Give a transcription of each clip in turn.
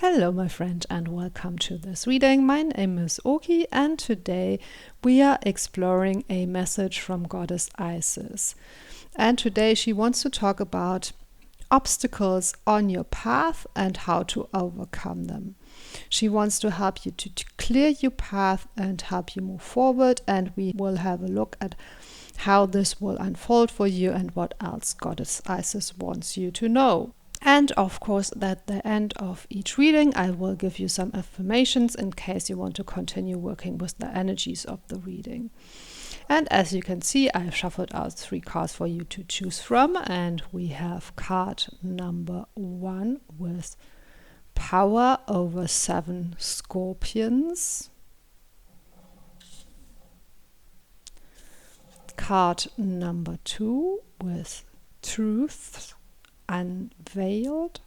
Hello my friend and welcome to this reading. My name is Oki and today we are exploring a message from Goddess Isis. And today she wants to talk about obstacles on your path and how to overcome them. She wants to help you to clear your path and help you move forward, and we will have a look at how this will unfold for you and what else Goddess Isis wants you to know. And of course, at the end of each reading, I will give you some affirmations in case you want to continue working with the energies of the reading. And as you can see, I've shuffled out 3 cards for you to choose from. And we have card number 1 with Power over 7 Scorpions. Card number 2 with Truth Unveiled,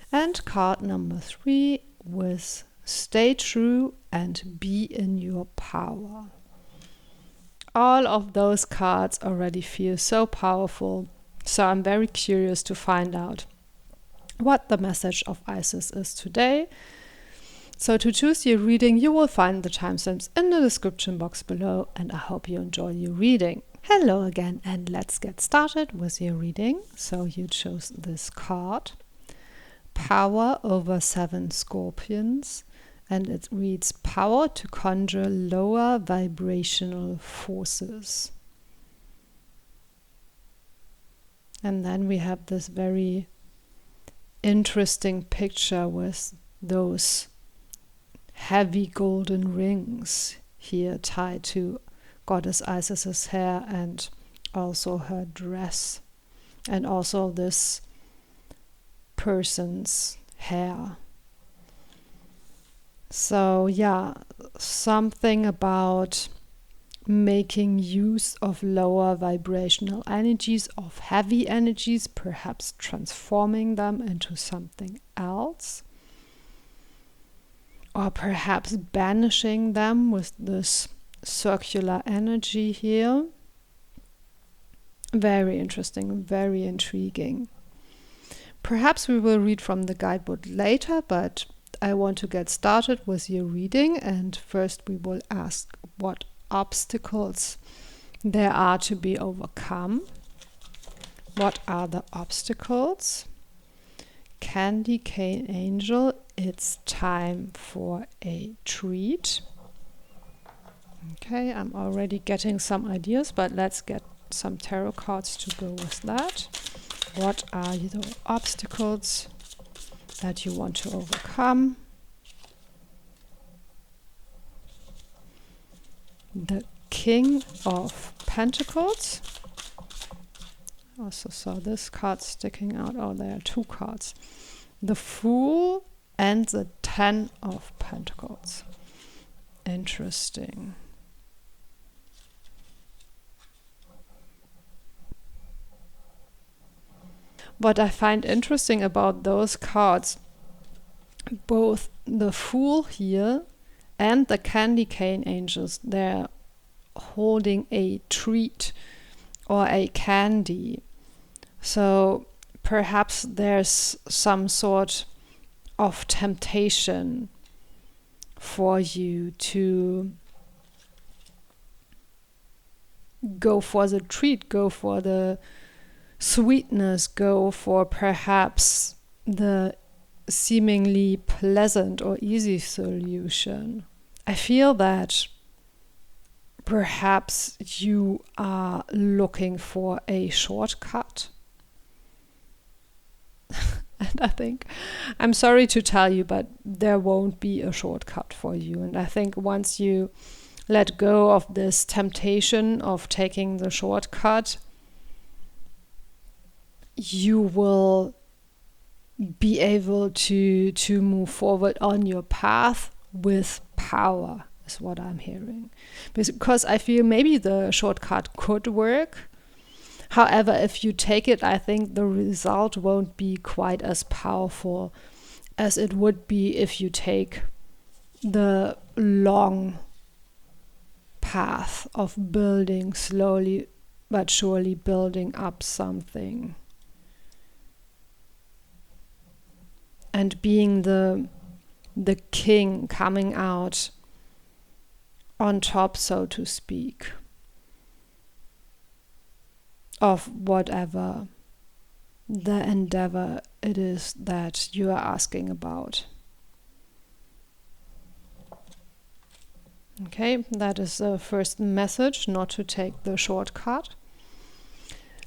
and card number 3 with Stay True and Be in Your Power. All of those cards already feel so powerful, so I'm very curious to find out what the message of Isis is today. So to choose your reading, you will find the timestamps in the description box below, and I hope you enjoy your reading. Hello again, and let's get started with your reading. So you chose this card, Power over 7 Scorpions, and it reads Power to conjure lower vibrational forces. And then we have this very interesting picture with those heavy golden rings here tied to Goddess Isis's hair and also her dress, and also this person's hair. So yeah, something about making use of lower vibrational energies, of heavy energies, perhaps transforming them into something else, or perhaps banishing them with this circular energy here. Very interesting, very intriguing. Perhaps we will read from the guidebook later, but I want to get started with your reading, and first we will ask what obstacles there are to be overcome. What are the obstacles? Candy cane angel, it's time for a treat. Okay, I'm already getting some ideas, but let's get some tarot cards to go with that. What are the obstacles that you want to overcome? The King of Pentacles. I also saw this card sticking out. Oh, there are 2 cards. The Fool and the 10 of Pentacles. Interesting. What I find interesting about those cards, both the Fool here and the Candy Cane Angels, they're holding a treat or a candy. So perhaps there's some sort of temptation for you to go for the treat, go for the sweetness, go for perhaps the seemingly pleasant or easy solution. I feel that perhaps you are looking for a shortcut. And I think, I'm sorry to tell you, but there won't be a shortcut for you. And I think once you let go of this temptation of taking the shortcut, you will be able to move forward on your path with power, is what I'm hearing. Because I feel maybe the shortcut could work. However, if you take it, I think the result won't be quite as powerful as it would be if you take the long path of building slowly but surely, building up something. and being the king, coming out on top, so to speak, of whatever the endeavor it is that you are asking about. Okay, that is the first message, not to take the shortcut.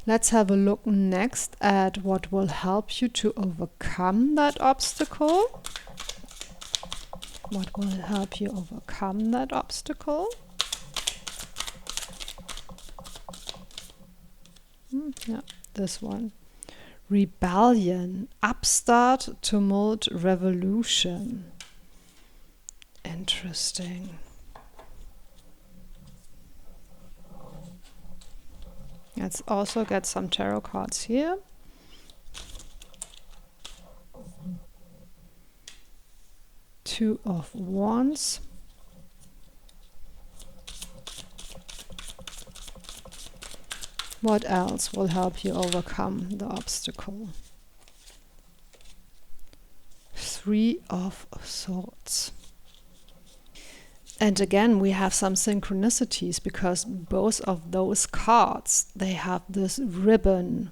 Let's have a look next at what will help you to overcome that obstacle. What will help you overcome that obstacle? Yeah, this one. Rebellion, upstart, tumult, revolution. Interesting. Let's also get some tarot cards here. Two of Wands. What else will help you overcome the obstacle? Three of Swords. And again, we have some synchronicities because both of those cards, they have this ribbon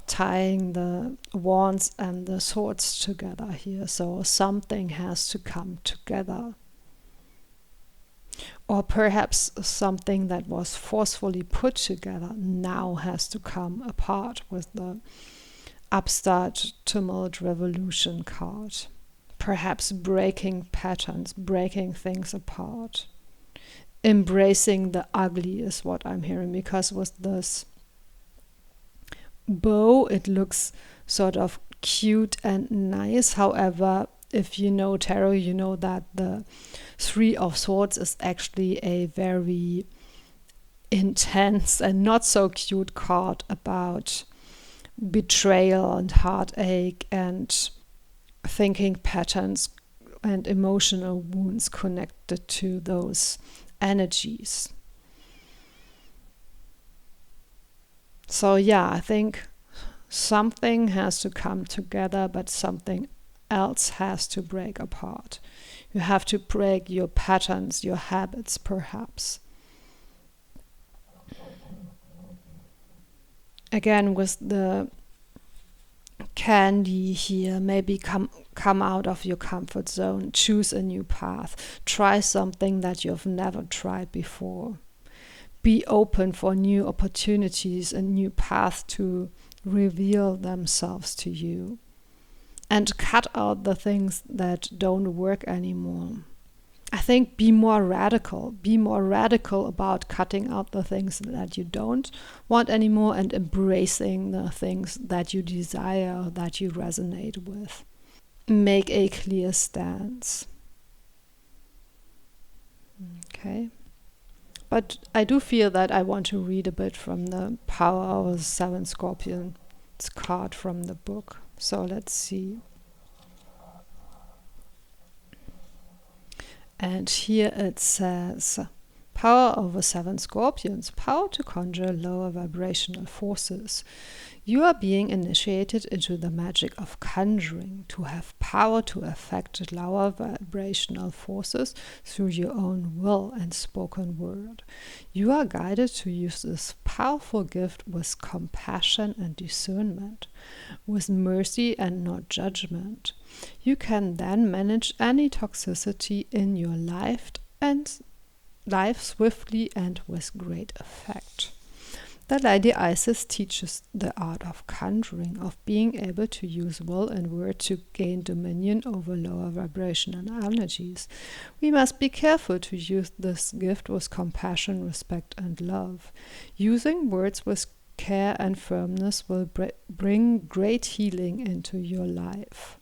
tying the wands and the swords together here. So something has to come together. Or perhaps something that was forcefully put together now has to come apart with the upstart, tumult, revolution card. Perhaps breaking patterns, breaking things apart. Embracing the ugly is what I'm hearing, because with this bow, it looks sort of cute and nice. However, if you know tarot, you know that the Three of Swords is actually a very intense and not so cute card about betrayal and heartache and thinking patterns and emotional wounds connected to those energies. So yeah, I think something has to come together, but something else has to break apart. You have to break your patterns, your habits, perhaps. Again, with the candy here, maybe come out of your comfort zone, choose a new path, try something that you've never tried before. Be open for new opportunities and new paths to reveal themselves to you. And cut out the things that don't work anymore. I think be more radical. Be more radical about cutting out the things that you don't want anymore and embracing the things that you desire, that you resonate with. Make a clear stance. Okay. But I do feel that I want to read a bit from the Power of the Seven Scorpions card from the book. So let's see. And here it says, Power over 7 Scorpions, power to conjure lower vibrational forces. You are being initiated into the magic of conjuring, to have power to affect lower vibrational forces through your own will and spoken word. You are guided to use this powerful gift with compassion and discernment, with mercy and not judgment. You can then manage any toxicity in your life swiftly and with great effect. The Lady Isis teaches the art of conjuring, of being able to use will and word to gain dominion over lower vibrational energies. We must be careful to use this gift with compassion, respect, and love. Using words with care and firmness will bring great healing into your life.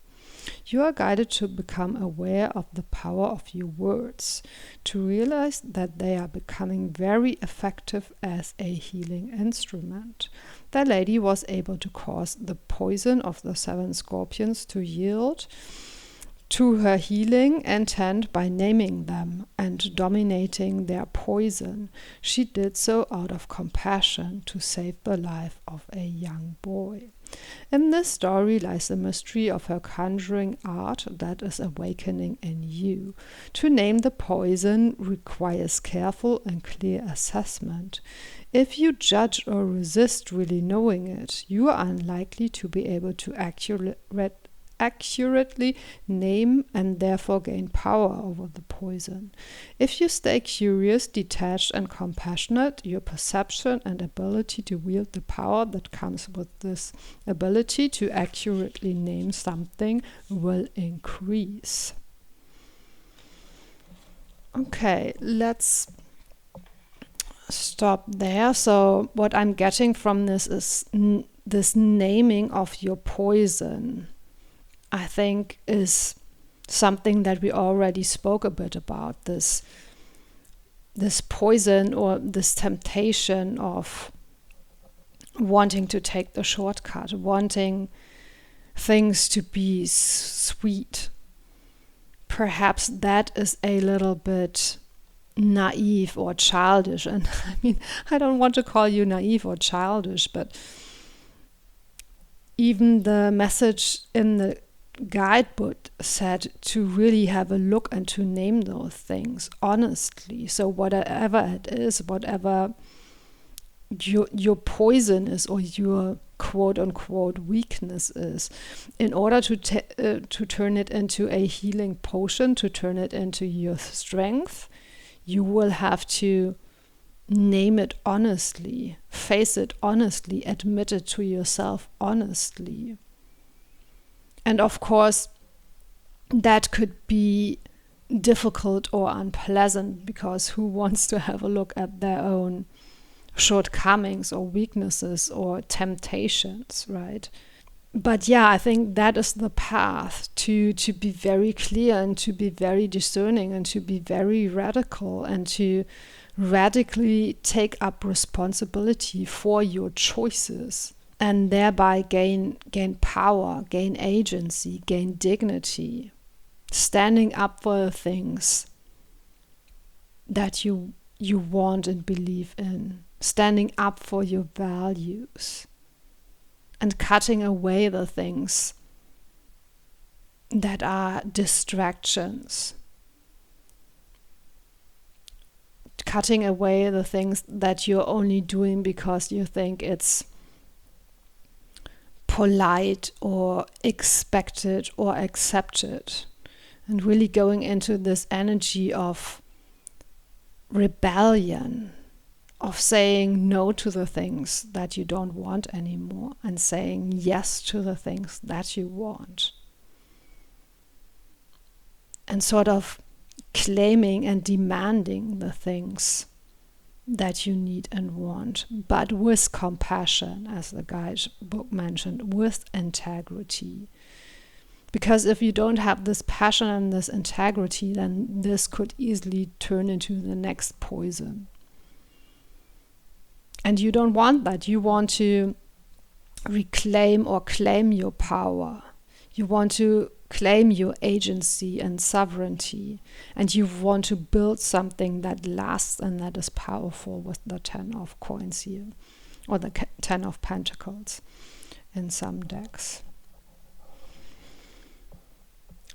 You are guided to become aware of the power of your words, to realize that they are becoming very effective as a healing instrument. The lady was able to cause the poison of the 7 scorpions to yield to her healing intent by naming them and dominating their poison. She did so out of compassion to save the life of a young boy. In this story lies the mystery of her conjuring art that is awakening in you. To name the poison requires careful and clear assessment. If you judge or resist really knowing it, you are unlikely to be able to accurately name and therefore gain power over the poison. If you stay curious, detached and compassionate, your perception and ability to wield the power that comes with this ability to accurately name something will increase. Okay, let's stop there. So what I'm getting from this is this naming of your poison, I think, is something that we already spoke a bit about, this poison or this temptation of wanting to take the shortcut, wanting things to be sweet. Perhaps that is a little bit naive or childish. And I mean, I don't want to call you naive or childish, but even the message in the guidebook said to really have a look and to name those things honestly. So whatever it is, whatever your poison is or your quote unquote weakness is, in order to turn it into a healing potion, to turn it into your strength, you will have to name it honestly, face it honestly, admit it to yourself honestly. And of course, that could be difficult or unpleasant, because who wants to have a look at their own shortcomings or weaknesses or temptations, right? But yeah, I think that is the path to be very clear and to be very discerning and to be very radical and to radically take up responsibility for your choices and thereby gain power, gain agency, gain dignity, standing up for the things that you want and believe in, standing up for your values, and cutting away the things that are distractions. Cutting away the things that you're only doing because you think it's polite or expected or accepted. And really going into this energy of rebellion, of saying no to the things that you don't want anymore and saying yes to the things that you want. And sort of claiming and demanding the things that you need and want, but with compassion, as the guidebook mentioned, with integrity. Because if you don't have this passion and this integrity, then this could easily turn into the next poison. And you don't want that. You want to reclaim or claim your power. You want to claim your agency and sovereignty. And you want to build something that lasts and that is powerful, with the 10 of coins here, or the 10 of pentacles in some decks.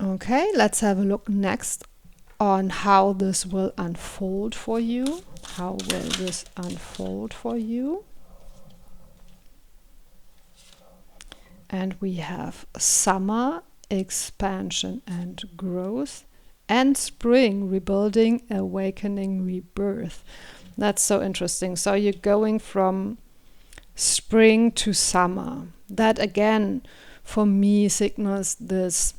Okay, let's have a look next on how this will unfold for you. How will this unfold for you? And we have summer, expansion and growth, and spring, rebuilding, awakening, rebirth. That's so interesting. So you're going from spring to summer. That again, for me, signals this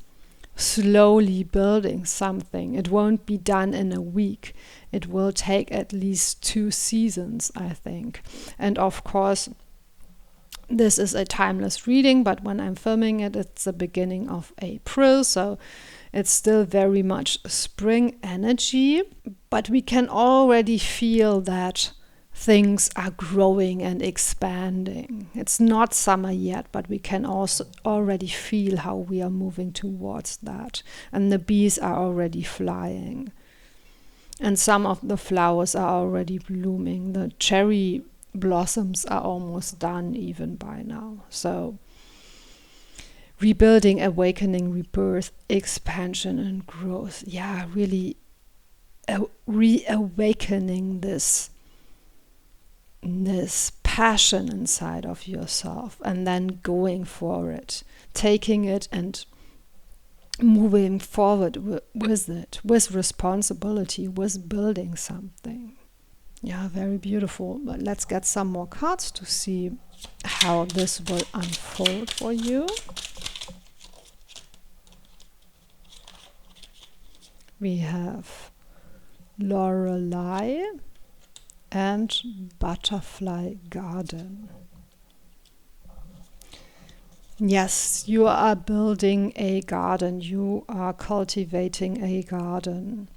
slowly building something. It won't be done in a week. It will take at least 2 seasons, I think. And of course, this is a timeless reading, but when I'm filming it, it's the beginning of April, so it's still very much spring energy. But we can already feel that things are growing and expanding. It's not summer yet, but we can also already feel how we are moving towards that. And the bees are already flying. And some of the flowers are already blooming. The cherry blossoms are almost done even by now. So rebuilding, awakening, rebirth, expansion and growth. Yeah, really reawakening this passion inside of yourself, and then going for it, taking it and moving forward with it, with responsibility, with building something. Yeah, very beautiful. But let's get some more cards to see how this will unfold for you. We have Lorelei and Butterfly Garden. Yes, you are building a garden. You are cultivating a garden.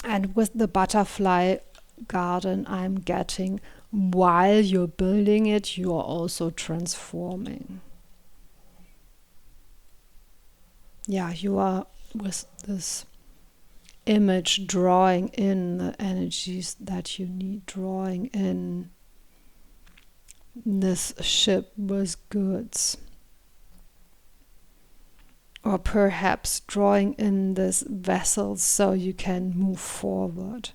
And with the butterfly garden, I'm getting, while you're building it, you are also transforming. Yeah, you are with this image drawing in the energies that you need, drawing in this ship with goods, or perhaps drawing in this vessel so you can move forward.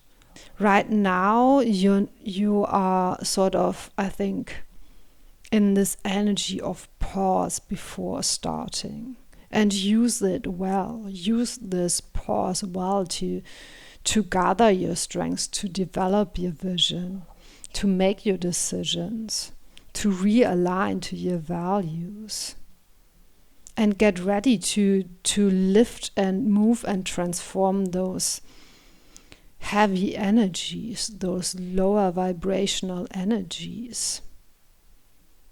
Right now you are sort of, I think, in this energy of pause before starting. And use it well. Use this pause well to gather your strengths, to develop your vision, to make your decisions, to realign to your values, and get ready to lift and move and transform those heavy energies, those lower vibrational energies.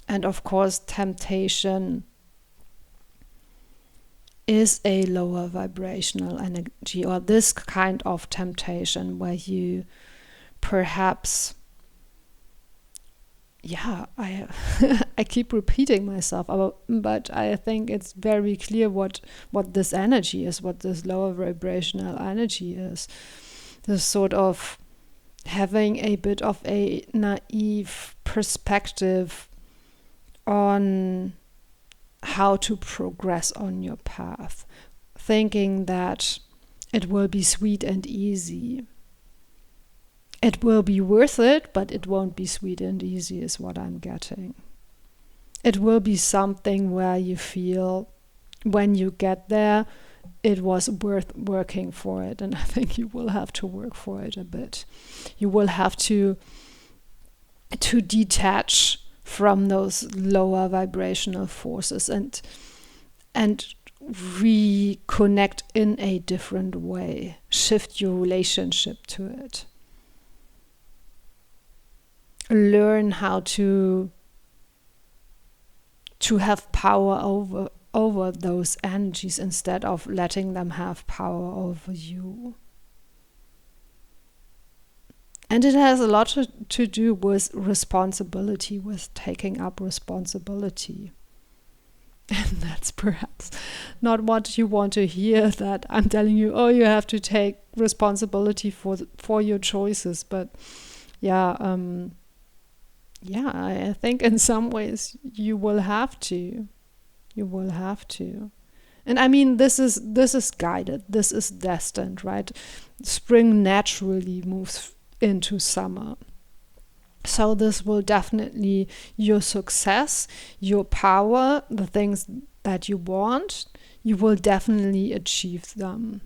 And of course, temptation is a lower vibrational energy, or this kind of temptation where you perhaps, I keep repeating myself, but I think it's very clear what this energy is, what this lower vibrational energy is. This sort of having a bit of a naive perspective on how to progress on your path, thinking that it will be sweet and easy. It will be worth it, but it won't be sweet and easy is what I'm getting. It will be something where you feel when you get there, it was worth working for it. And I think you will have to work for it a bit. You will have to detach from those lower vibrational forces and reconnect in a different way. Shift your relationship to it. Learn how to have power over those energies instead of letting them have power over you. And it has a lot to do with responsibility, with taking up responsibility. And that's perhaps not what you want to hear, that I'm telling you, oh, you have to take responsibility for your choices. But I think in some ways you will have to. You will have to. And I mean, this is guided. This is destined, right? Spring naturally moves into summer. So this will definitely, your success, your power, the things that you want, you will definitely achieve them.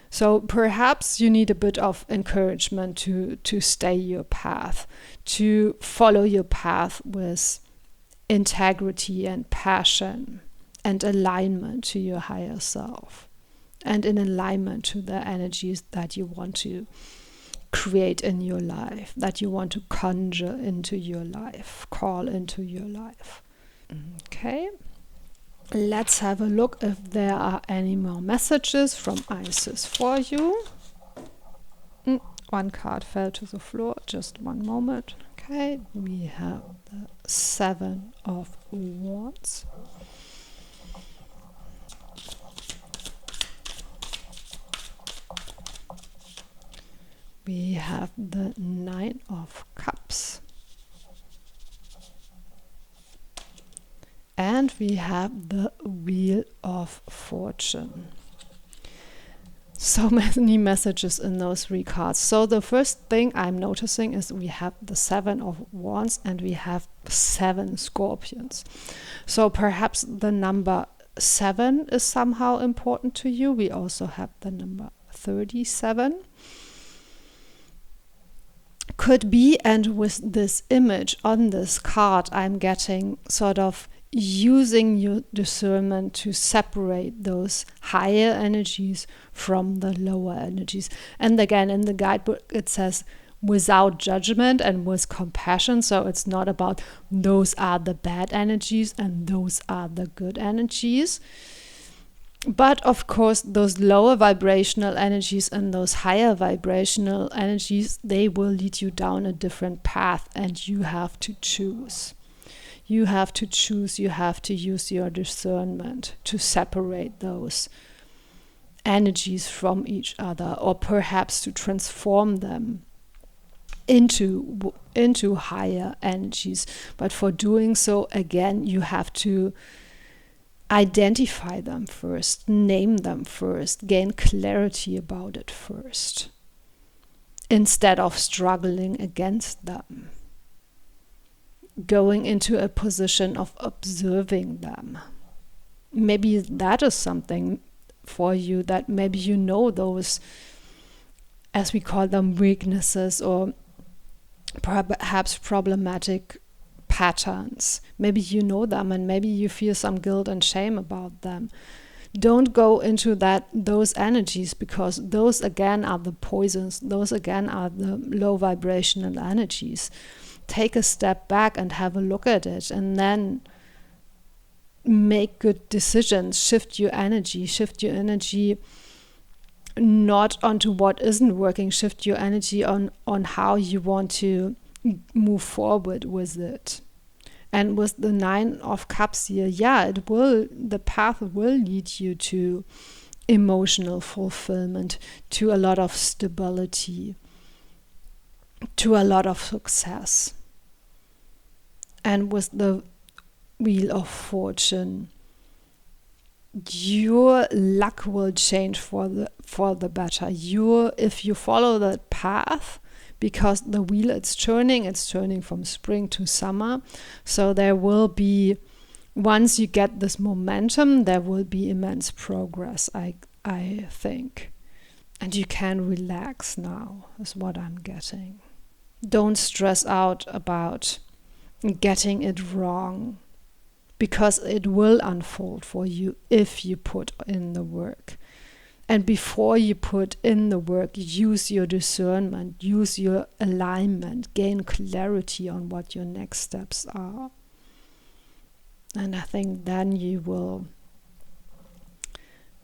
So perhaps you need a bit of encouragement to stay your path, to follow your path with integrity and passion and alignment to your higher self, and in alignment to the energies that you want to create in your life, that you want to conjure into your life, call into your life. Okay, let's have a look if there are any more messages from Isis for you. one card fell to the floor. Just one moment. Okay, we have the 7 of Wands. We have the 9 of Cups. And we have the Wheel of Fortune. So many messages in those 3 cards. So the first thing I'm noticing is we have the 7 of Wands and we have 7 scorpions. So perhaps the number 7 is somehow important to you. We also have the number 37. Could be, and with this image on this card, I'm getting sort of using your discernment to separate those higher energies from the lower energies. And again, in the guidebook, it says without judgment and with compassion. So it's not about those are the bad energies and those are the good energies. But of course, those lower vibrational energies and those higher vibrational energies, they will lead you down a different path, and you have to choose. You have to choose, you have to use your discernment to separate those energies from each other, or perhaps to transform them into higher energies. But for doing so, again, you have to identify them first, name them first, gain clarity about it first, instead of struggling against them. Going into a position of observing them. Maybe that is something for you, that maybe you know those, as we call them, weaknesses or perhaps problematic patterns. Maybe you know them and maybe you feel some guilt and shame about them. Don't go into those energies, because those again are the poisons. Those again are the low vibrational energies. Take a step back and have a look at it, and then make good decisions. Shift your energy not onto what isn't working. Shift your energy on how you want to move forward with it. And with the 9 of Cups here, the path will lead you to emotional fulfillment, to a lot of stability, to a lot of success. And with the Wheel of Fortune, your luck will change for the better. If you follow that path, because the wheel it's turning from spring to summer. So there will be, once you get this momentum, there will be immense progress, I think. And you can relax now, is what I'm getting. Don't stress out about getting it wrong, because it will unfold for you if you put in the work. And before you put in the work, use your discernment, use your alignment, gain clarity on what your next steps are. And I think then you will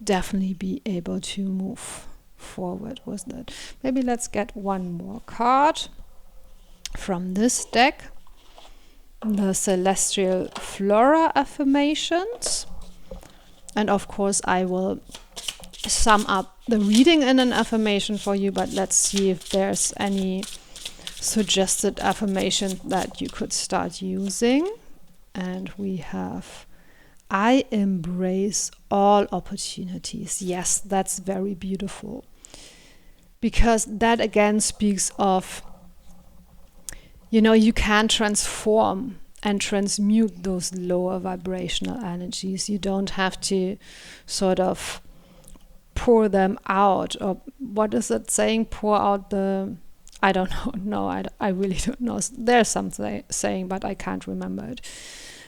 definitely be able to move forward with that. Maybe let's get one more card from this deck. The Celestial Flora Affirmations. And of course I will sum up the reading in an affirmation for you, but let's see if there's any suggested affirmation that you could start using. And we have, I embrace all opportunities. Yes, that's very beautiful, because that again speaks of, you can transform and transmute those lower vibrational energies. You don't have to sort of pour them out, or what is it saying? Pour out the, I don't know. No, I really don't know. There's something saying, but I can't remember it.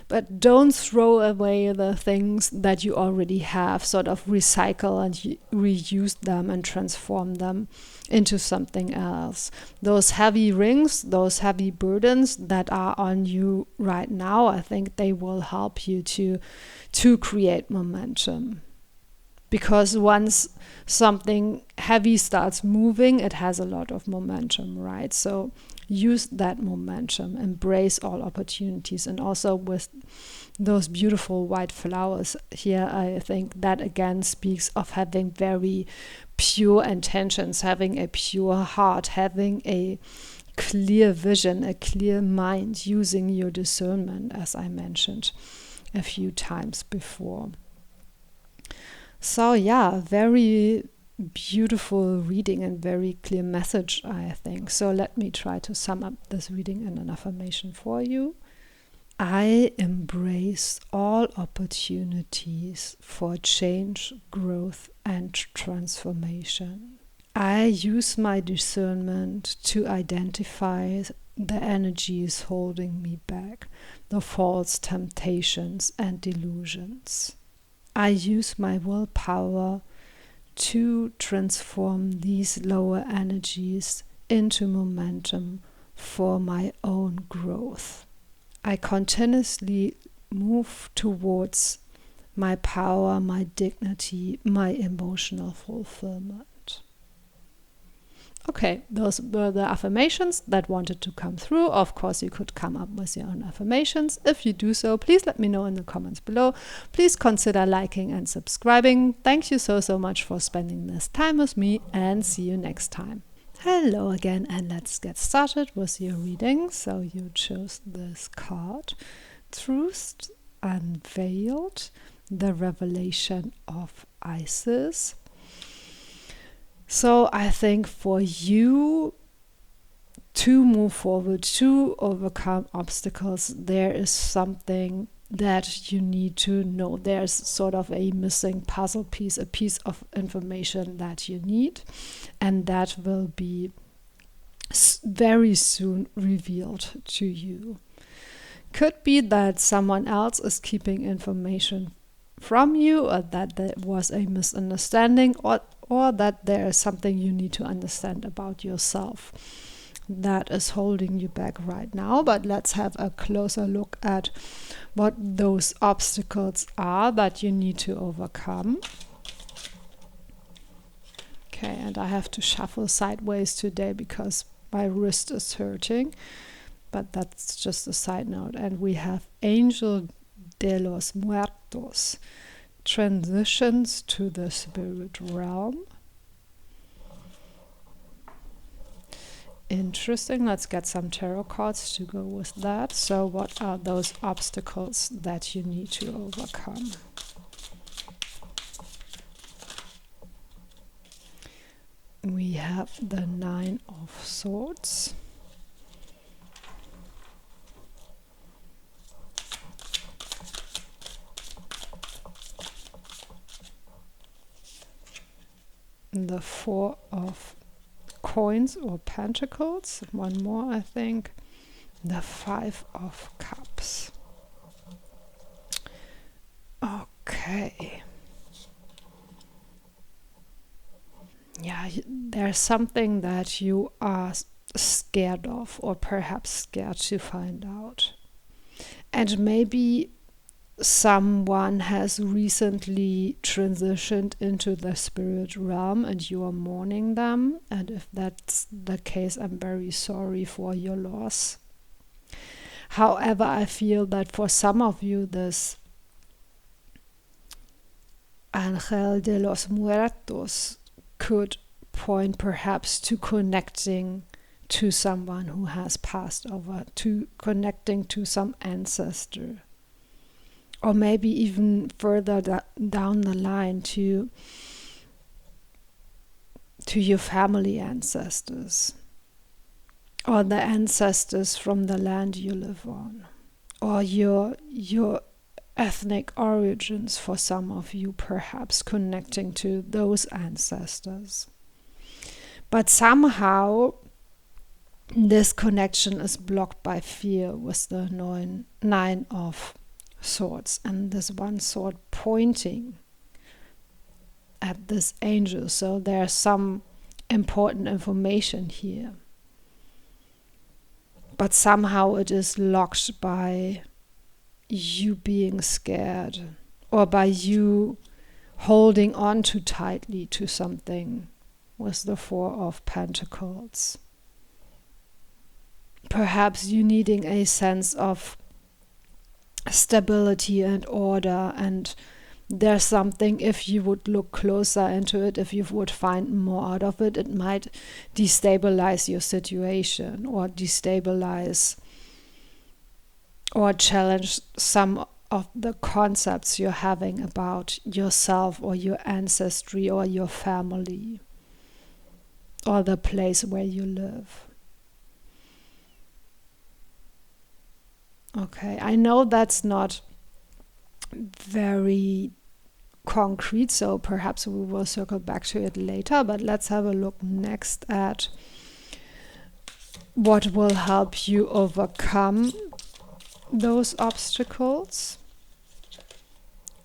But don't throw away the things that you already have. Sort of recycle and reuse them and transform them into something else. Those heavy rings, those heavy burdens that are on you right now, I think they will help you to create momentum. Because once something heavy starts moving, it has a lot of momentum, right? So use that momentum, embrace all opportunities. And also with those beautiful white flowers here, I think that again speaks of having very pure intentions, having a pure heart, having a clear vision, a clear mind, using your discernment, as I mentioned a few times before. So yeah, very beautiful reading and very clear message, I think. So let me try to sum up this reading in an affirmation for you. I embrace all opportunities for change, growth, and transformation. I use my discernment to identify the energies holding me back, the false temptations and delusions. I use my willpower to transform these lower energies into momentum for my own growth. I continuously move towards my power, my dignity, my emotional fulfillment. Okay, those were the affirmations that wanted to come through. Of course, you could come up with your own affirmations. If you do so, please let me know in the comments below. Please consider liking and subscribing. Thank you so much for spending this time with me, and see you next time. Hello again, and let's get started with your reading. So you chose this card, Truth Unveiled, the Revelation of Isis. So I think for you to move forward, to overcome obstacles, there is something that you need to know. There's sort of a missing puzzle piece, a piece of information that you need, and that will be very soon revealed to you. Could be that someone else is keeping information from you, or that there was a misunderstanding, or that there is something you need to understand about yourself that is holding you back right now. But let's have a closer look at what those obstacles are that you need to overcome. Okay, and I have to shuffle sideways today because my wrist is hurting, but that's just a side note. And we have Angel de los Muertos, transitions to the spirit realm. Interesting. Let's get some tarot cards to go with that. So what are those obstacles that you need to overcome? We have the Nine of Swords. The Four of Coins or Pentacles. One more, I think. The Five of Cups. Okay. Yeah, there's something that you are scared of, or perhaps scared to find out. And maybe someone has recently transitioned into the spirit realm and you are mourning them. And if that's the case, I'm very sorry for your loss. However, I feel that for some of you, this Angel de los Muertos could point perhaps to connecting to someone who has passed over, to connecting to some ancestor. Or maybe even further down the line to your family ancestors, or the ancestors from the land you live on, or your ethnic origins. For some of you, perhaps connecting to those ancestors. But somehow this connection is blocked by fear with the Nine of Swords, and this one sword pointing at this angel. So there's some important information here, but somehow it is locked by you being scared, or by you holding on too tightly to something with the Four of Pentacles. Perhaps you needing a sense of stability and order, and there's something, if you would look closer into it, if you would find more out of it, it might destabilize your situation or destabilize or challenge some of the concepts you're having about yourself or your ancestry or your family or the place where you live. Okay, I know that's not very concrete, so perhaps we will circle back to it later, but let's have a look next at what will help you overcome those obstacles.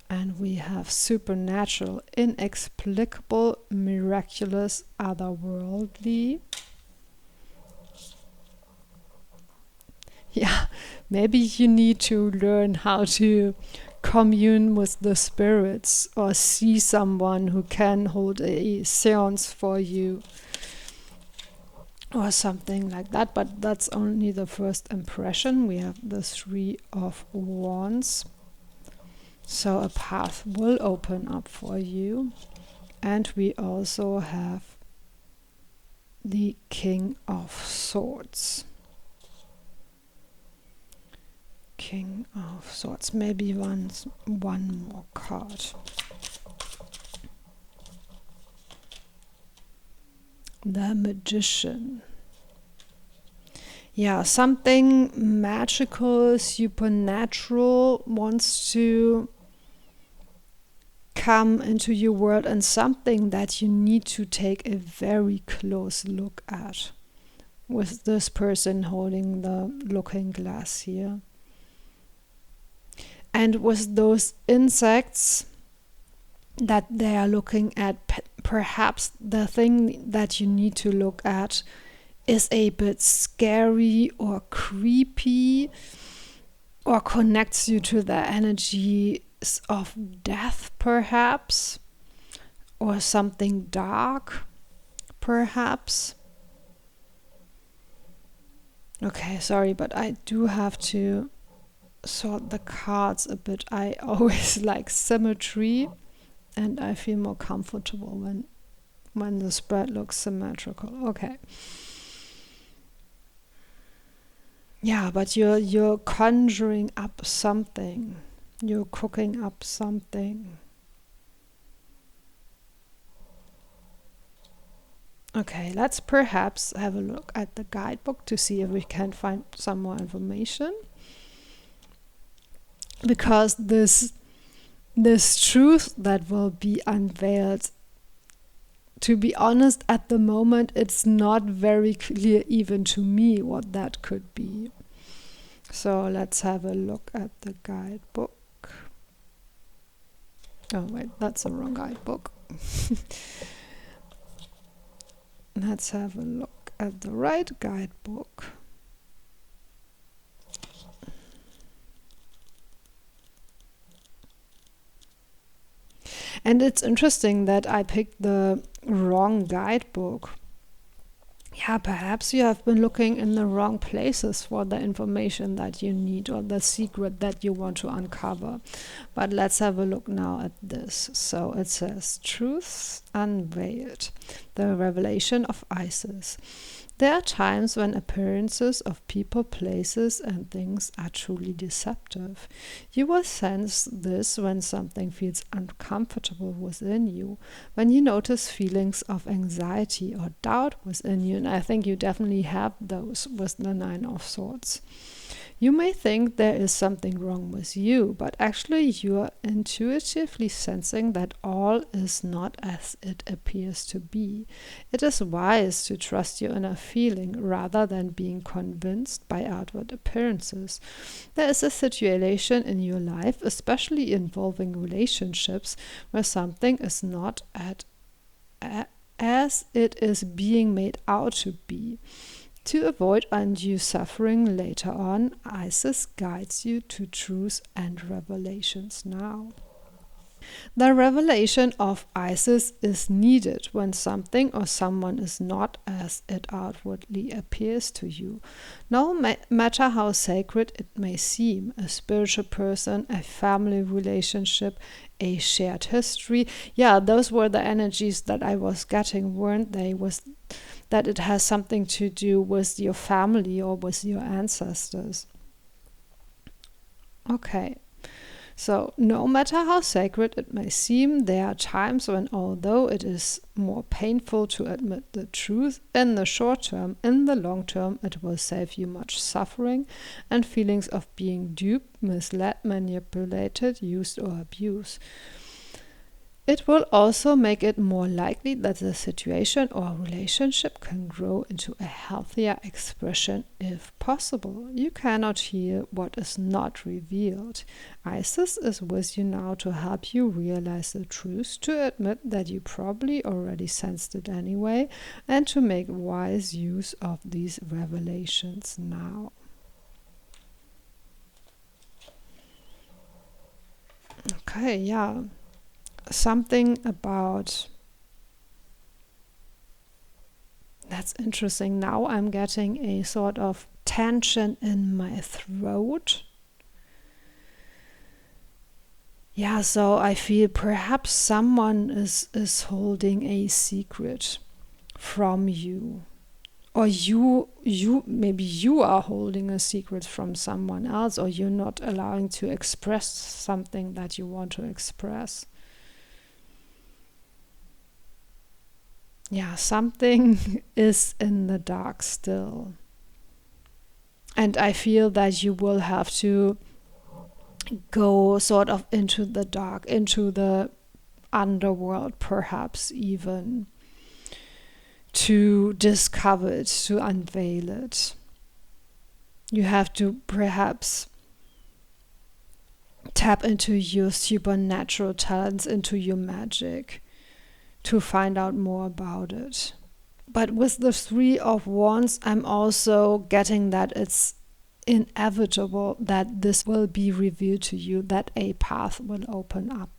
And we have supernatural, inexplicable, miraculous, otherworldly. Yeah, maybe you need to learn how to commune with the spirits or see someone who can hold a seance for you or something like that, but that's only the first impression. We have the Three of Wands. So a path will open up for you. And we also have the King of Swords. King of Swords. Maybe one more card. The Magician. Yeah, something magical, supernatural wants to come into your world, and something that you need to take a very close look at with this person holding the looking glass here. And with those insects that they are looking at, perhaps the thing that you need to look at is a bit scary or creepy or connects you to the energy of death, perhaps, or something dark, perhaps. Okay, sorry, but I do have to sort the cards a bit. I always like symmetry, and I feel more comfortable when the spread looks symmetrical. Okay. Yeah, but you're conjuring up something. You're cooking up something. Okay, let's perhaps have a look at the guidebook to see if we can find some more information. Because this truth that will be unveiled, to be honest, at the moment, it's not very clear even to me what that could be. So let's have a look at the guidebook. Oh wait, that's the wrong guidebook. Let's have a look at the right guidebook. And it's interesting that I picked the wrong guidebook. Yeah, perhaps you have been looking in the wrong places for the information that you need or the secret that you want to uncover. But let's have a look now at this. So it says, Truths Unveiled, the revelation of Isis. There are times when appearances of people, places, and things are truly deceptive. You will sense this when something feels uncomfortable within you, when you notice feelings of anxiety or doubt within you, and I think you definitely have those with the Nine of Swords. You may think there is something wrong with you, but actually you are intuitively sensing that all is not as it appears to be. It is wise to trust your inner feeling rather than being convinced by outward appearances. There is a situation in your life, especially involving relationships, where something is not as it is being made out to be. To avoid undue suffering later on, Isis guides you to truth and revelations now. The revelation of Isis is needed when something or someone is not as it outwardly appears to you. No matter how sacred it may seem, a spiritual person, a family relationship, a shared history. Yeah, those were the energies that I was getting, weren't they? Was that it has something to do with your family or with your ancestors. Okay. So, no matter how sacred it may seem, there are times when, although it is more painful to admit the truth, in the short term, in the long term, it will save you much suffering and feelings of being duped, misled, manipulated, used, or abused. It will also make it more likely that the situation or relationship can grow into a healthier expression if possible. You cannot hear what is not revealed. Isis is with you now to help you realize the truth, to admit that you probably already sensed it anyway, and to make wise use of these revelations now. Okay, yeah. Something about that's interesting. Now I'm getting a sort of tension in my throat. Yeah, so I feel perhaps someone is holding a secret from you. Or maybe you are holding a secret from someone else, or you're not allowing to express something that you want to express. Yeah, something is in the dark still. And I feel that you will have to go sort of into the dark, into the underworld, perhaps even, to discover it, to unveil it. You have to perhaps tap into your supernatural talents, into your magic, to find out more about it. But with the Three of Wands, I'm also getting that it's inevitable that this will be revealed to you, that a path will open up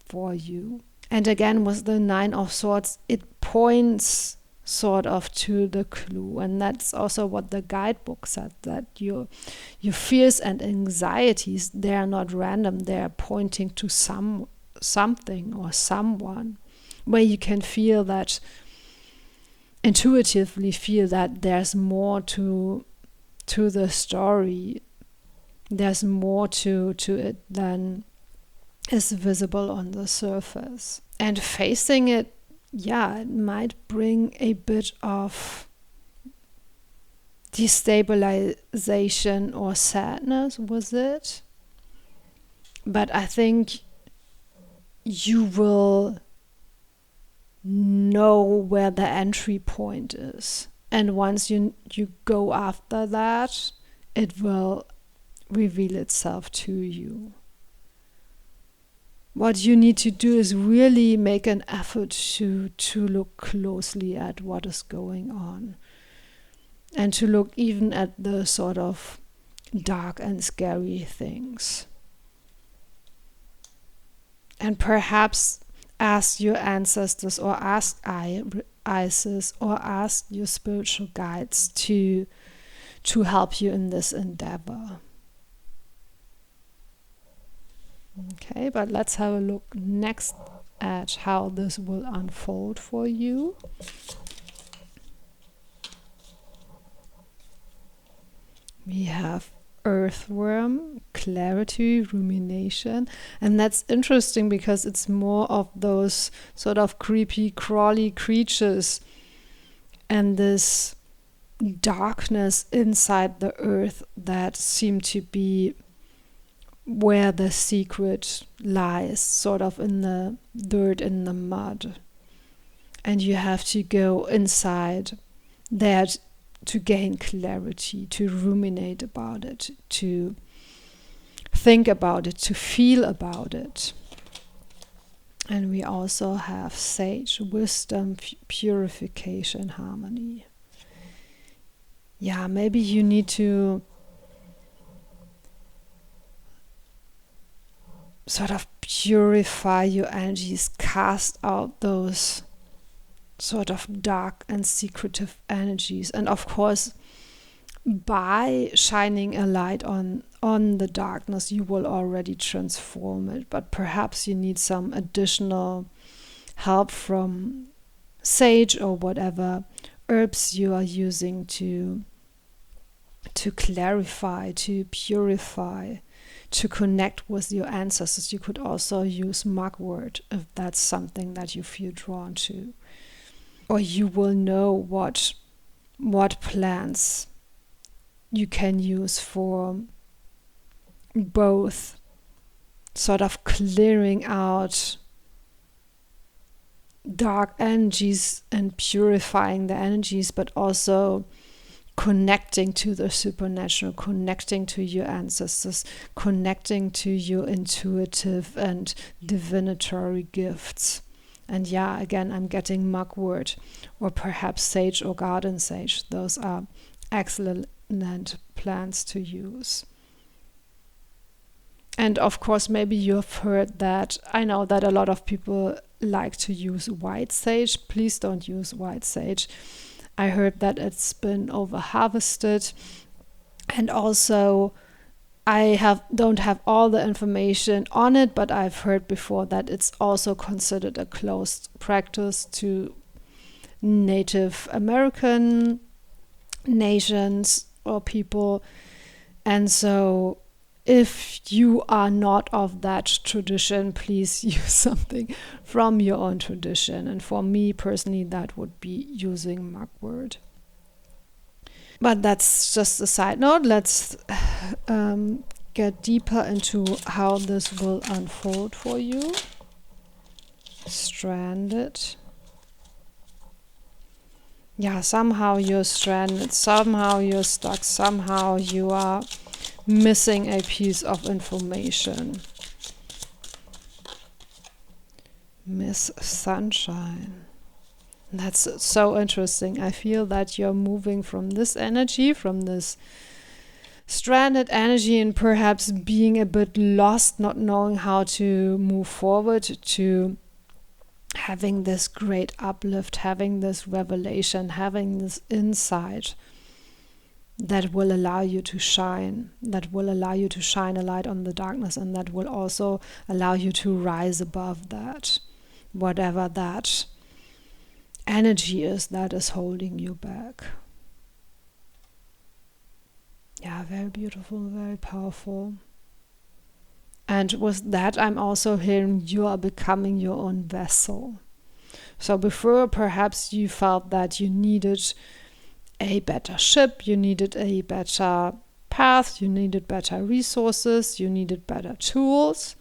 for you. And again, with the Nine of Swords, it points sort of to the clue. And that's also what the guidebook said, that your fears and anxieties, they are not random. They are pointing to something or someone, where you can feel that, intuitively feel that there's more to the story. There's more to it than is visible on the surface. And facing it, yeah, it might bring a bit of destabilization or sadness with it. But I think you will know where the entry point is, and once you go after that, it will reveal itself to you. What you need to do is really make an effort to look closely at what is going on, and to look even at the sort of dark and scary things, and perhaps ask your ancestors, or ask Isis, or ask your spiritual guides to help you in this endeavor. Okay, but let's have a look next at how this will unfold for you. We have Earthworm, clarity, rumination, and that's interesting because it's more of those sort of creepy, crawly creatures and this darkness inside the earth that seem to be where the secret lies, sort of in the dirt, in the mud. And you have to go inside there to gain clarity, to ruminate about it, to think about it, to feel about it. And we also have Sage, wisdom, purification, harmony. Yeah, maybe you need to sort of purify your energies, cast out those sort of dark and secretive energies. And of course, by shining a light on the darkness, you will already transform it. But perhaps you need some additional help from sage or whatever herbs you are using to clarify, to purify, to connect with your ancestors. You could also use mugwort if that's something that you feel drawn to. Or you will know what plants you can use for both sort of clearing out dark energies and purifying the energies, but also connecting to the supernatural, connecting to your ancestors, connecting to your intuitive and divinatory gifts. And yeah, again, I'm getting mugwort or perhaps sage or garden sage. Those are excellent plants to use. And of course, maybe you've heard that, I know that a lot of people like to use white sage. Please don't use white sage. I heard that it's been over harvested, and also I don't have all the information on it, but I've heard before that it's also considered a closed practice to Native American nations or people. And so if you are not of that tradition, please use something from your own tradition. And for me personally, that would be using mugwort. But that's just a side note. Let's get deeper into how this will unfold for you. Stranded. Yeah, somehow you're stranded, somehow you're stuck, somehow you are missing a piece of information. Miss Sunshine. That's so interesting. I feel that you're moving from this energy, from this stranded energy, and perhaps being a bit lost, not knowing how to move forward, to having this great uplift, having this revelation, having this insight that will allow you to shine, that will allow you to shine a light on the darkness, and that will also allow you to rise above that, whatever that energy is that is holding you back. Yeah, very beautiful, very powerful. And with that, I'm also hearing you are becoming your own vessel. So before, perhaps you felt that you needed a better ship, you needed a better path, you needed better resources, you needed better tools.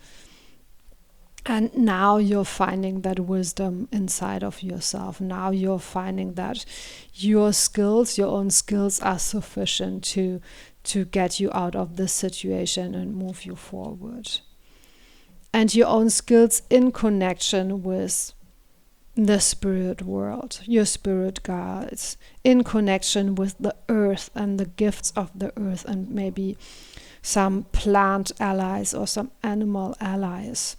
And now you're finding that wisdom inside of yourself. Now you're finding that your skills, your own skills, are sufficient to get you out of this situation and move you forward. And your own skills in connection with the spirit world, your spirit guides, in connection with the earth and the gifts of the earth, and maybe some plant allies or some animal allies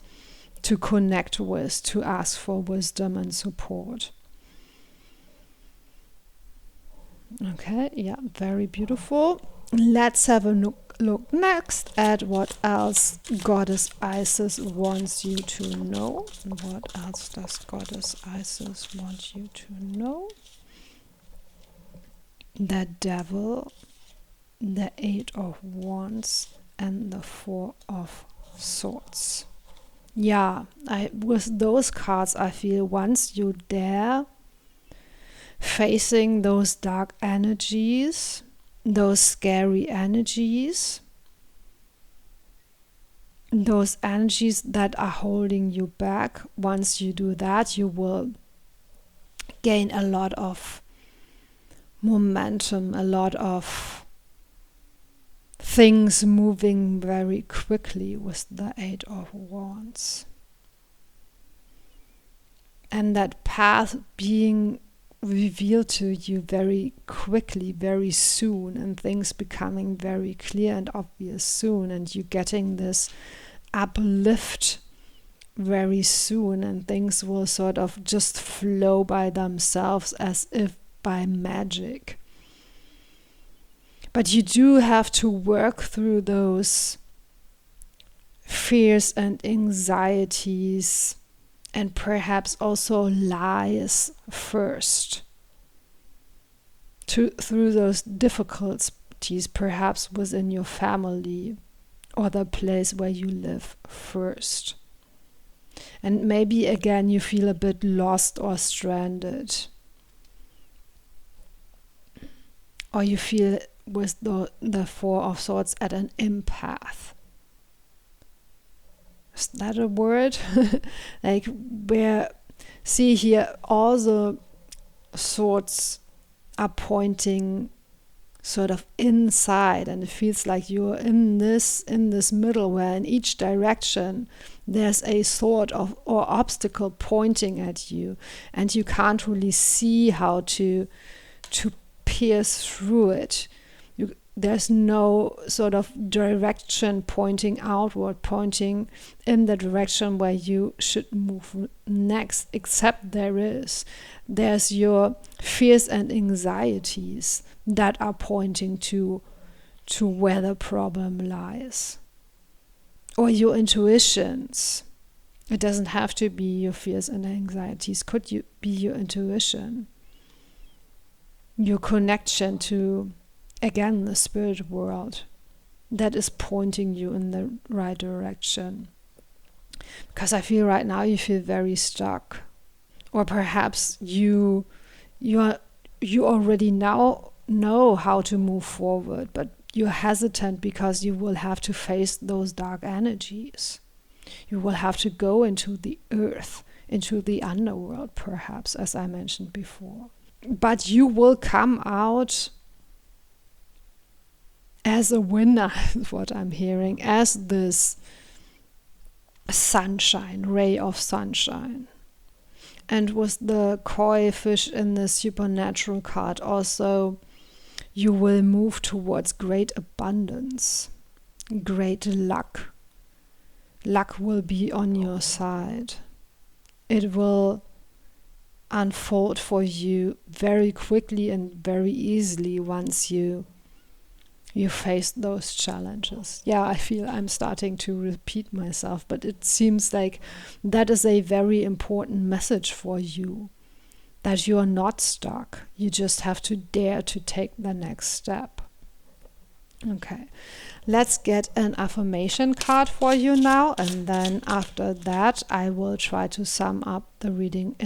to connect with, to ask for wisdom and support. Okay, yeah, very beautiful. Let's have a look next at what else Goddess Isis wants you to know. What else does Goddess Isis want you to know? The Devil, the Eight of Wands, and the Four of Swords. Yeah, with those cards, I feel once you dare facing those dark energies, those scary energies, those energies that are holding you back, once you do that, you will gain a lot of momentum, a lot of things moving very quickly with the Eight of Wands. And that path being revealed to you very quickly, very soon, and things becoming very clear and obvious soon, and you getting this uplift very soon, and things will sort of just flow by themselves as if by magic. But you do have to work through those fears and anxieties and perhaps also lies first. Through those difficulties, perhaps within your family or the place where you live first. And maybe again you feel a bit lost or stranded. Or you feel with the Four of Swords at an impasse. Is that a word? Like where, see here, all the swords are pointing sort of inside, and it feels like you're in this middle where in each direction there's a sword or obstacle pointing at you, and you can't really see how to pierce through it. There's no sort of direction pointing outward, pointing in the direction where you should move next, except there's your fears and anxieties that are pointing to where the problem lies. Or your intuitions. It doesn't have to be your fears and anxieties. Could you be your intuition? Your connection to, again, the spirit world that is pointing you in the right direction. Because I feel right now you feel very stuck. Or perhaps you already now know how to move forward, but you're hesitant because you will have to face those dark energies. You will have to go into the earth, into the underworld, perhaps, as I mentioned before. But you will come out as a winner, is what I'm hearing, as this sunshine, ray of sunshine. And with the koi fish in the supernatural card also, you will move towards great abundance, great luck. Luck will be on your side. It will unfold for you very quickly and very easily once you face those challenges. Yeah, I feel I'm starting to repeat myself, but it seems like that is a very important message for you, that you are not stuck. You just have to dare to take the next step. Okay, let's get an affirmation card for you now, and then after that I will try to sum up the reading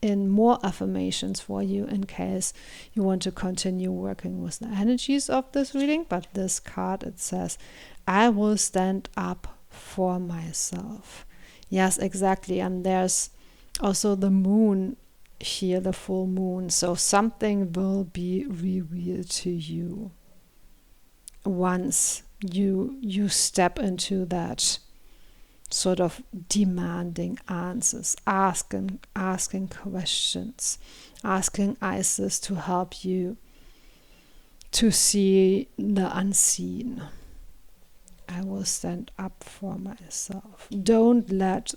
in more affirmations for you in case you want to continue working with the energies of this reading. But this card, it says, I will stand up for myself. Yes, exactly. And there's also the moon here, the full moon. So something will be revealed to you once you step into that sort of demanding answers, asking questions, asking Isis to help you to see the unseen. I will stand up for myself. Don't let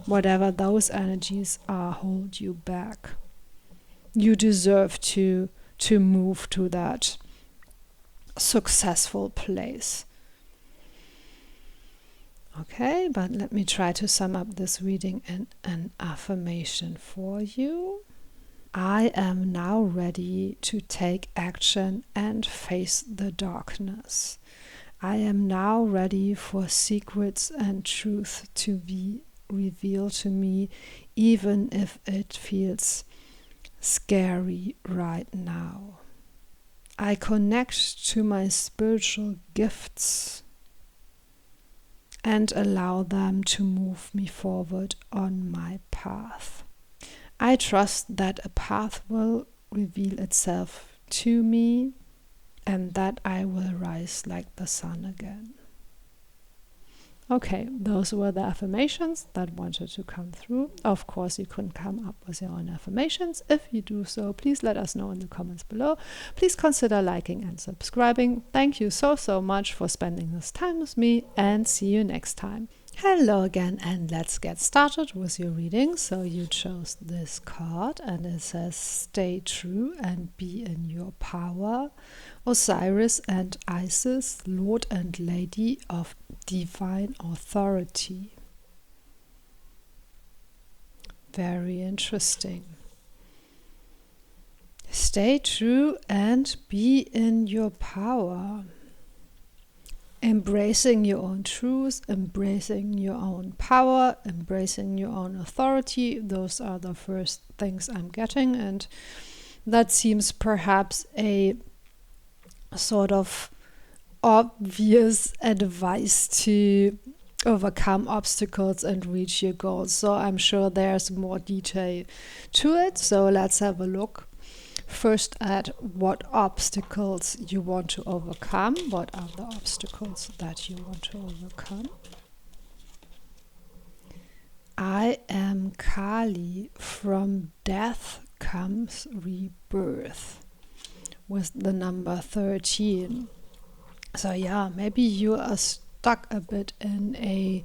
whatever those energies are hold you back. You deserve to move to that successful place. Okay, but let me try to sum up this reading in an affirmation for you. I am now ready to take action and face the darkness. I am now ready for secrets and truth to be revealed to me, even if it feels scary right now. I connect to my spiritual gifts and allow them to move me forward on my path. I trust that a path will reveal itself to me and that I will rise like the sun again. Okay, those were the affirmations that wanted to come through. Of course, you can come up with your own affirmations. If you do so, please let us know in the comments below. Please consider liking and subscribing. Thank you so much for spending this time with me, and see you next time. Hello again, and let's get started with your reading. So you chose this card and it says stay true and be in your power. Osiris and Isis, Lord and Lady of Divine Authority. Very interesting. Stay true and be in your power. Embracing your own truth, embracing your own power, embracing your own authority. Those are the first things I'm getting, and that seems perhaps a sort of obvious advice to overcome obstacles and reach your goals. So I'm sure there's more detail to it. So let's have a look first at what obstacles you want to overcome. What are the obstacles that you want to overcome? I am Kali. From death comes rebirth, with the number 13. So yeah, maybe you are stuck a bit in the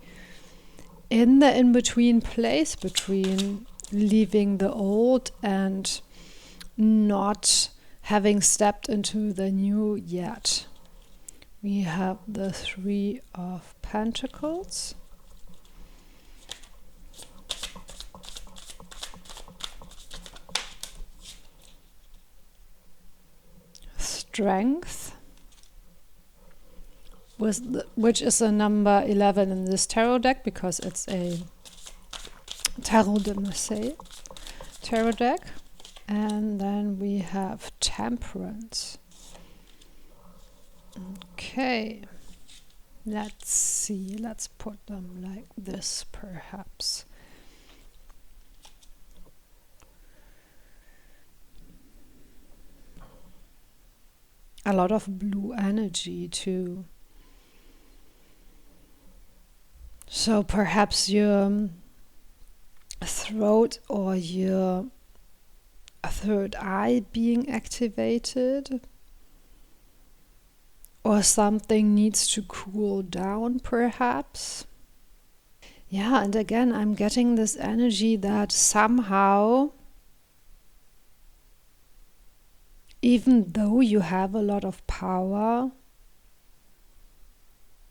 in-between place between leaving the old and not having stepped into the new yet. We have the 3 of Pentacles. Strength, which is a number 11 in this tarot deck because it's a Tarot de Marseille tarot deck. And then we have Temperance. Okay, let's see. Let's put them like this, perhaps. A lot of blue energy too. So perhaps your throat or your third eye being activated, or something needs to cool down perhaps. Yeah, and again I'm getting this energy that somehow, even though you have a lot of power,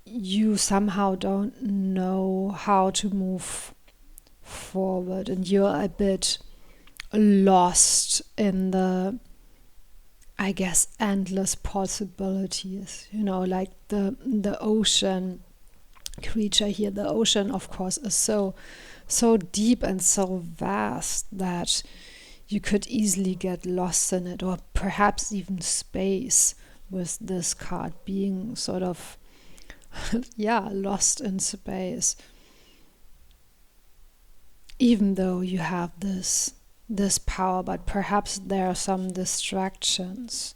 you somehow don't know how to move forward, and you're a bit lost in the, I guess, endless possibilities. You know, like the ocean creature here. The ocean, of course, is so deep and so vast that you could easily get lost in it, or perhaps even space, with this card being sort of lost in space, even though you have this power. But perhaps there are some distractions,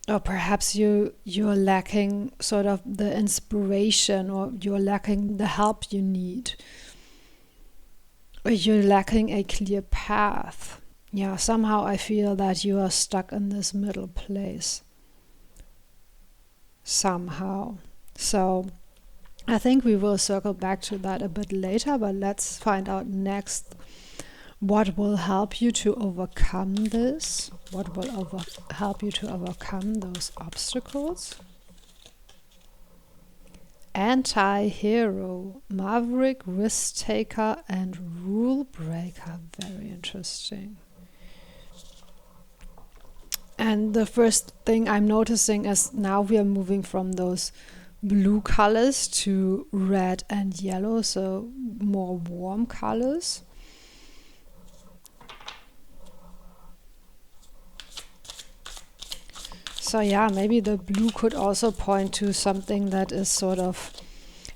or perhaps you're lacking sort of the inspiration, or you're lacking the help you need, or you're lacking a clear path. Yeah, somehow I feel that you are stuck in this middle place somehow. So I think we will circle back to that a bit later, but let's find out next what will help you to overcome this. What will help you to overcome those obstacles? Anti-hero, maverick, risk-taker, and rule breaker. Very interesting. And the first thing I'm noticing is now we are moving from those blue colors to red and yellow, so more warm colors. So yeah, maybe the blue could also point to something that is sort of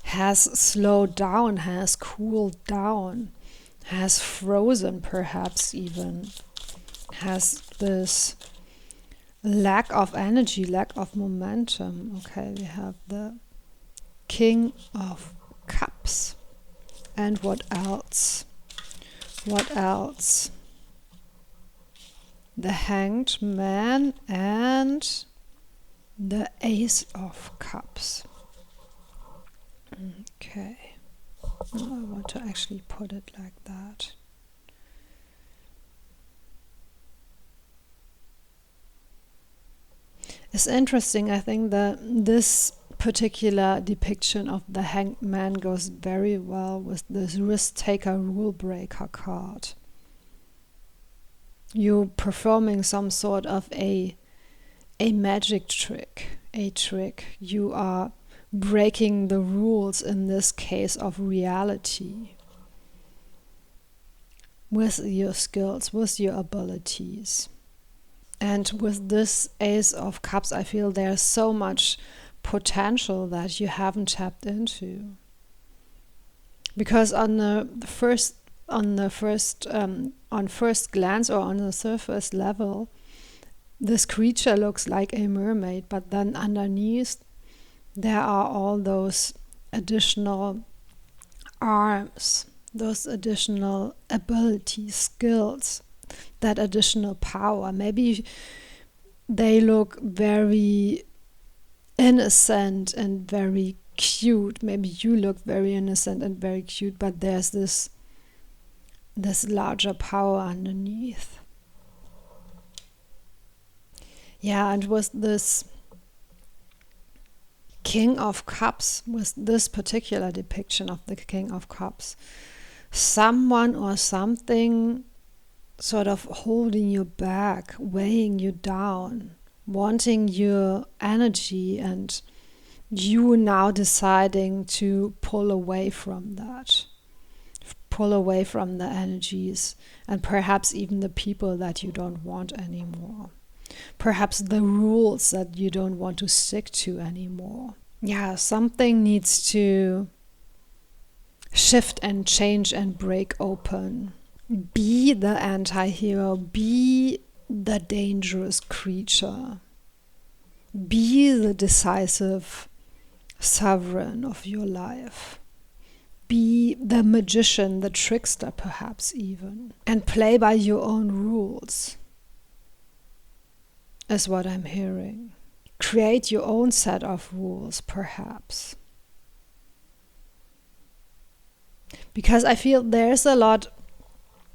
has slowed down, has cooled down, has frozen perhaps even, has this lack of energy, lack of momentum. Okay, we have the King of Cups. And what else? What else? The Hanged Man and the Ace of Cups. Okay. I want to actually put it like that. It's interesting. I think that this particular depiction of the Hanged Man goes very well with this risk taker, rule breaker card. You're performing some sort of a magic trick, You are breaking the rules, in this case, of reality with your skills, with your abilities. And with this Ace of Cups, I feel there's so much potential that you haven't tapped into. Because on first glance or on the surface level, this creature looks like a mermaid, but then underneath there are all those additional arms, those additional abilities, skills, that additional power. Maybe they look very innocent and very cute. Maybe you look very innocent and very cute, but there's this larger power underneath. Yeah, and with this King of Cups, with this particular depiction of the King of Cups, someone or something sort of holding you back, weighing you down, wanting your energy, and you now deciding to pull away from that, pull away from the energies, and perhaps even the people that you don't want anymore. Perhaps the rules that you don't want to stick to anymore. Yeah, something needs to shift and change and break open. Be the anti-hero, be the dangerous creature, be the decisive sovereign of your life, be the magician, the trickster perhaps even, and play by your own rules, is what I'm hearing. Create your own set of rules perhaps. Because I feel there's a lot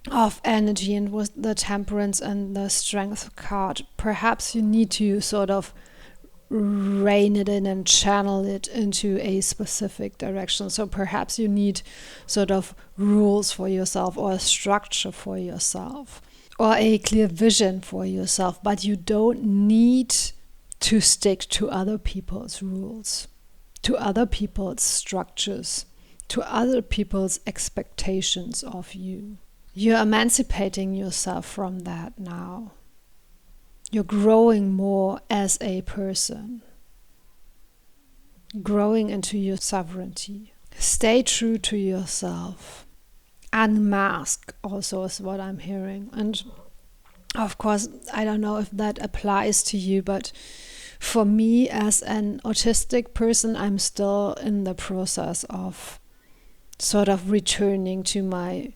of energy, and with the Temperance and the Strength card, perhaps you need to sort of rein it in and channel it into a specific direction. So perhaps you need sort of rules for yourself, or a structure for yourself, or a clear vision for yourself, but you don't need to stick to other people's rules, to other people's structures, to other people's expectations of you. You're emancipating yourself from that now. You're growing more as a person, growing into your sovereignty. Stay true to yourself. Unmask also is what I'm hearing. And of course, I don't know if that applies to you, but for me as an autistic person, I'm still in the process of sort of returning to my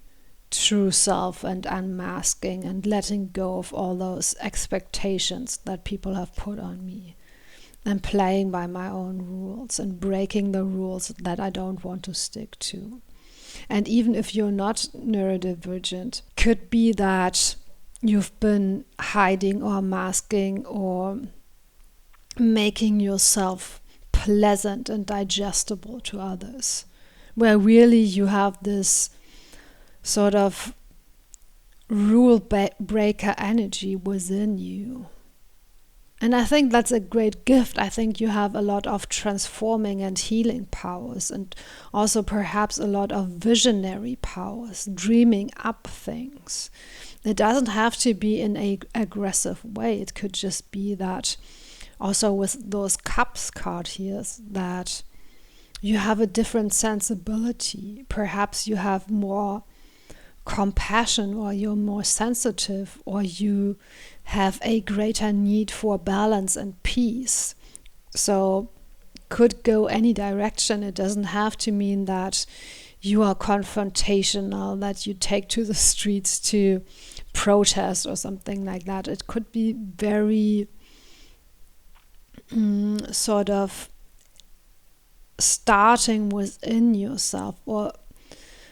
true self and unmasking and letting go of all those expectations that people have put on me, and playing by my own rules and breaking the rules that I don't want to stick to. And even if you're not neurodivergent, could be that you've been hiding or masking or making yourself pleasant and digestible to others, where really you have this sort of rule breaker energy within you. And I think that's a great gift. I think you have a lot of transforming and healing powers, and also perhaps a lot of visionary powers, dreaming up things. It doesn't have to be in an aggressive way. It could just be that also with those cups card here, that you have a different sensibility. Perhaps you have more compassion, or you're more sensitive, or you have a greater need for balance and peace. So could go any direction. It doesn't have to mean that you are confrontational, that you take to the streets to protest or something like that. It could be very sort of starting within yourself, or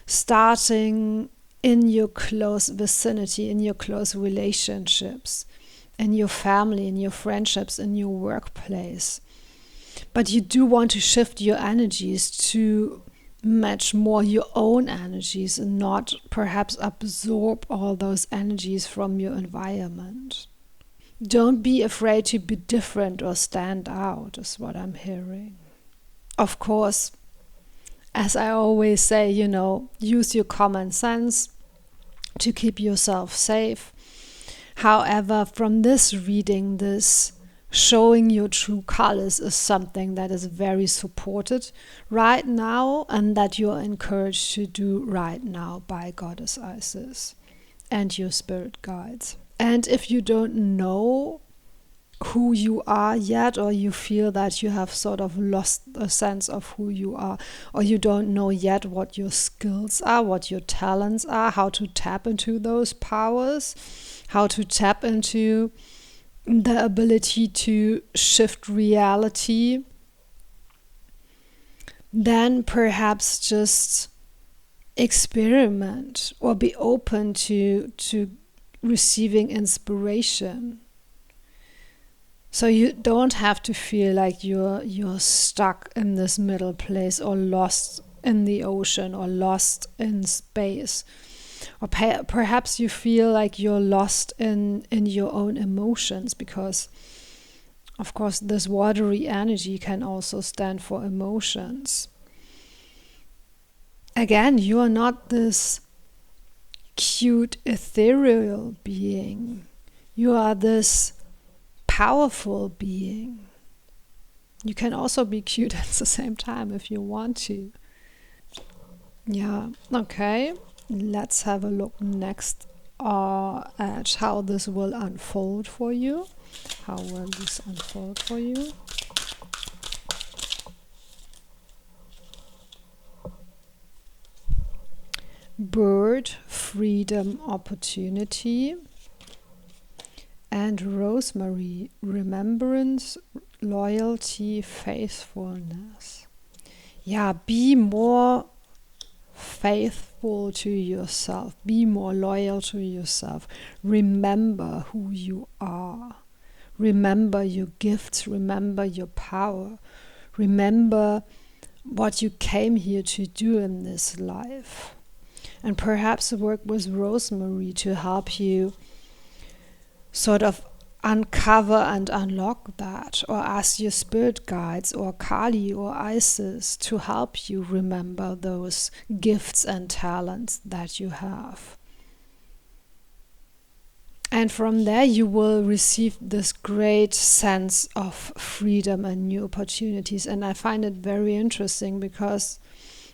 starting in your close vicinity, in your close relationships, in your family, in your friendships, in your workplace. But you do want to shift your energies to match more your own energies and not perhaps absorb all those energies from your environment. Don't be afraid to be different or stand out, is what I'm hearing. Of course, as I always say, use your common sense to keep yourself safe. However, from this reading, this showing your true colors is something that is very supported right now, and that you're encouraged to do right now by Goddess Isis and your spirit guides. And if you don't know who you are yet, or you feel that you have sort of lost a sense of who you are, or you don't know yet what your skills are, what your talents are, how to tap into those powers, how to tap into the ability to shift reality, then perhaps just experiment or be open to receiving inspiration. So you don't have to feel like you're stuck in this middle place, or lost in the ocean, or lost in space. Or perhaps you feel like you're lost in your own emotions, because of course this watery energy can also stand for emotions. Again, you are not this cute ethereal being. You are this powerful being. You can also be cute at the same time if you want to. Yeah, okay. Let's have a look next at how this will unfold for you. How will this unfold for you? Bird, freedom, opportunity. And rosemary, remembrance, loyalty, faithfulness. Yeah, be more faithful to yourself. Be more loyal to yourself. Remember who you are. Remember your gifts. Remember your power. Remember what you came here to do in this life. And perhaps work with rosemary to help you sort of uncover and unlock that, or ask your spirit guides or Kali or Isis to help you remember those gifts and talents that you have. And from there you will receive this great sense of freedom and new opportunities. And I find it very interesting because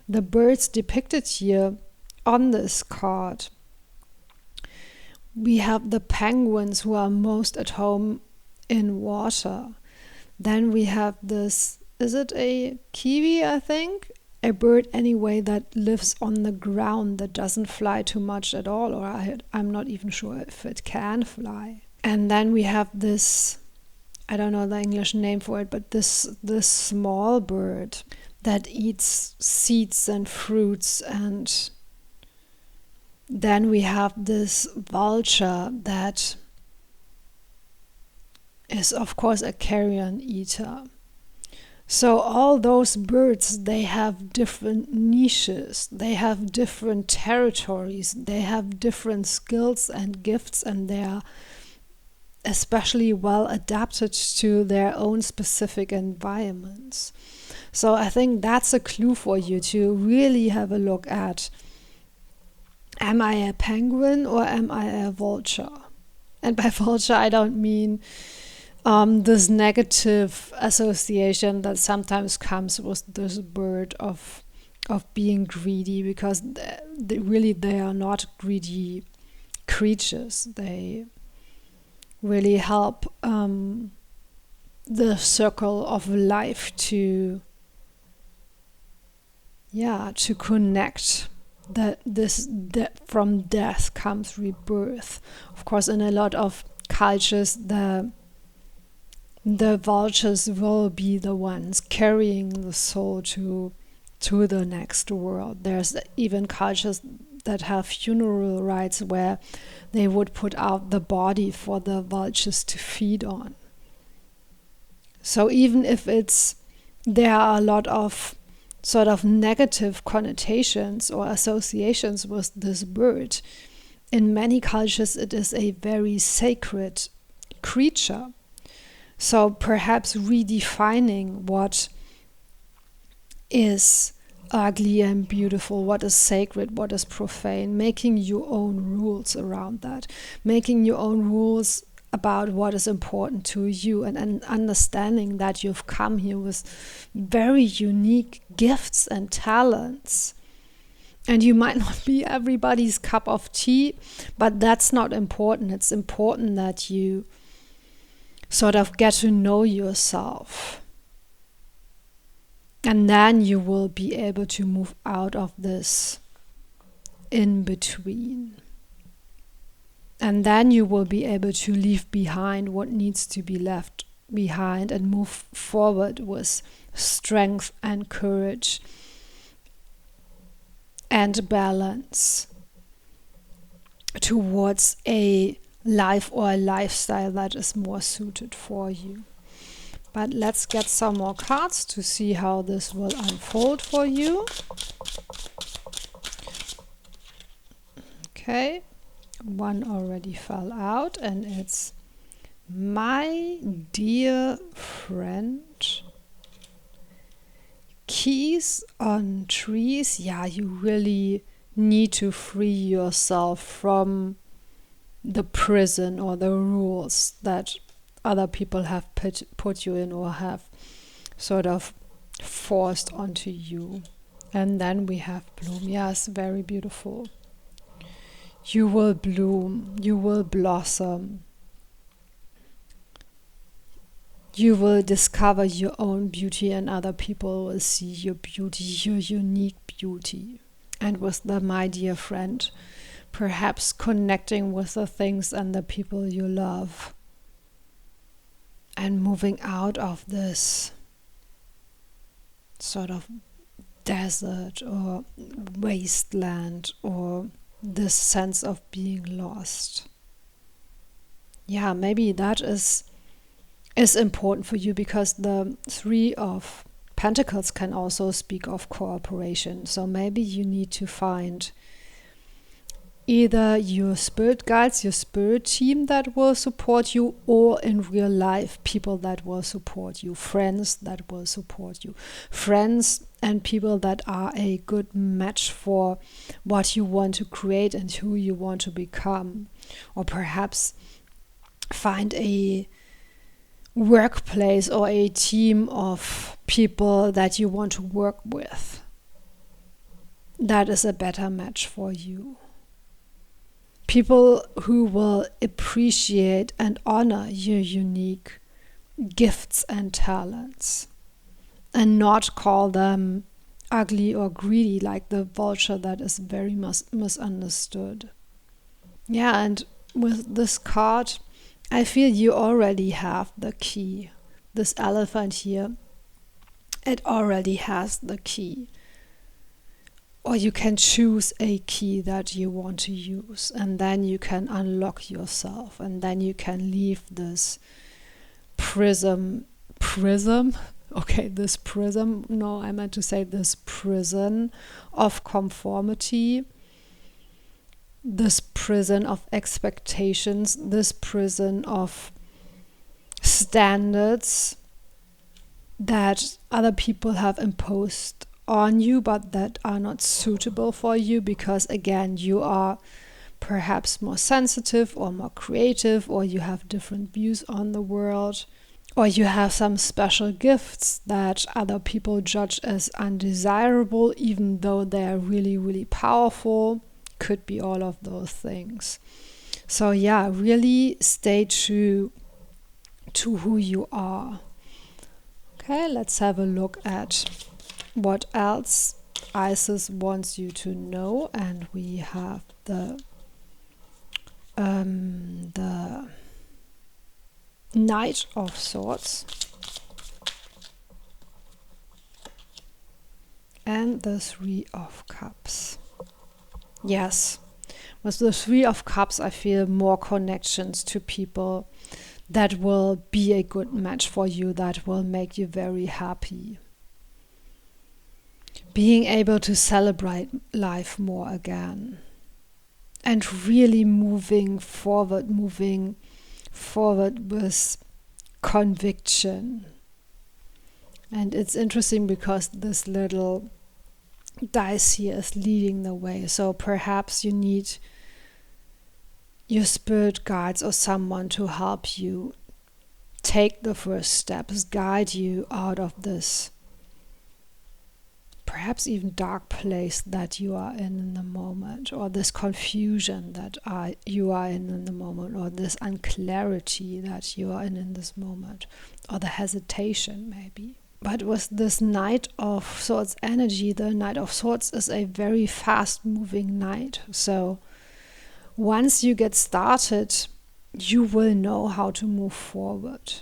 the birds depicted here on this card, we have the penguins who are most at home in water. Then we have this, is it a kiwi, I think? A bird anyway that lives on the ground, that doesn't fly too much at all, or I'm not even sure if it can fly. And then we have this, I don't know the English name for it, but this small bird that eats seeds and fruits. And then we have this vulture that is of course a carrion eater. So all those birds, they have different niches, they have different territories, they have different skills and gifts, and they are especially well adapted to their own specific environments. So I think that's a clue for you to really have a look at, am I a penguin or am I a vulture? And by vulture, I don't mean this negative association that sometimes comes with this bird of being greedy, because they are not greedy creatures. They really help the circle of life to connect. That from death comes rebirth. Of course, in a lot of cultures, the the vultures will be the ones carrying the soul to the next world. There's even cultures that have funeral rites where they would put out the body for the vultures to feed on. So even if there are a lot of sort of negative connotations or associations with this bird, in many cultures it is a very sacred creature. So perhaps redefining what is ugly and beautiful, what is sacred, what is profane, making your own rules around that, making your own rules about what is important to you, and understanding that you've come here with very unique gifts and talents. And you might not be everybody's cup of tea, but that's not important. It's important that you sort of get to know yourself. And then you will be able to move out of this in between. And then you will be able to leave behind what needs to be left behind and move forward with strength and courage and balance towards a life or a lifestyle that is more suited for you. But let's get some more cards to see how this will unfold for you. Okay, one already fell out, and it's my dear friend. Keys on trees. Yeah, you really need to free yourself from the prison or the rules that other people have put you in or have sort of forced onto you. And then we have bloom. Yes, very beautiful. You will bloom, you will blossom. You will discover your own beauty, and other people will see your beauty, your unique beauty. And with the my dear friend, perhaps connecting with the things and the people you love. And moving out of this sort of desert or wasteland or this sense of being lost. Yeah, maybe that is important for you, because the Three of Pentacles can also speak of cooperation. So maybe you need to find either your spirit guides, your spirit team that will support you, or in real life, people that will support you, friends that will support you, friends and people that are a good match for what you want to create and who you want to become. Or perhaps find a workplace or a team of people that you want to work with. That is a better match for you. People who will appreciate and honor your unique gifts and talents, and not call them ugly or greedy like the vulture that is very misunderstood. Yeah, and with this card, I feel you already have the key. This elephant here, it already has the key. Or you can choose a key that you want to use, and then you can unlock yourself, and then you can leave this prism. Okay, this prism. No, I meant to say this prison of conformity, this prison of expectations, this prison of standards that other people have imposed on you, but that are not suitable for you, because again, you are perhaps more sensitive or more creative, or you have different views on the world, or you have some special gifts that other people judge as undesirable, even though they are really, really powerful. Could be all of those things. So yeah, really stay true to who you are. Okay, let's have a look at what else Isis wants you to know. And we have the Knight of Swords and the Three of Cups. Yes, with the Three of Cups I feel more connections to people that will be a good match for you, that will make you very happy. Being able to celebrate life more again and really moving forward with conviction. And it's interesting because this little dice here is leading the way. So perhaps you need your spirit guides or someone to help you take the first steps, guide you out of this perhaps even dark place that you are in the moment, or this confusion that you are in the moment, or this unclarity that you are in this moment, or the hesitation maybe. But with this Knight of Swords energy, the Knight of Swords is a very fast moving knight. So once you get started, you will know how to move forward.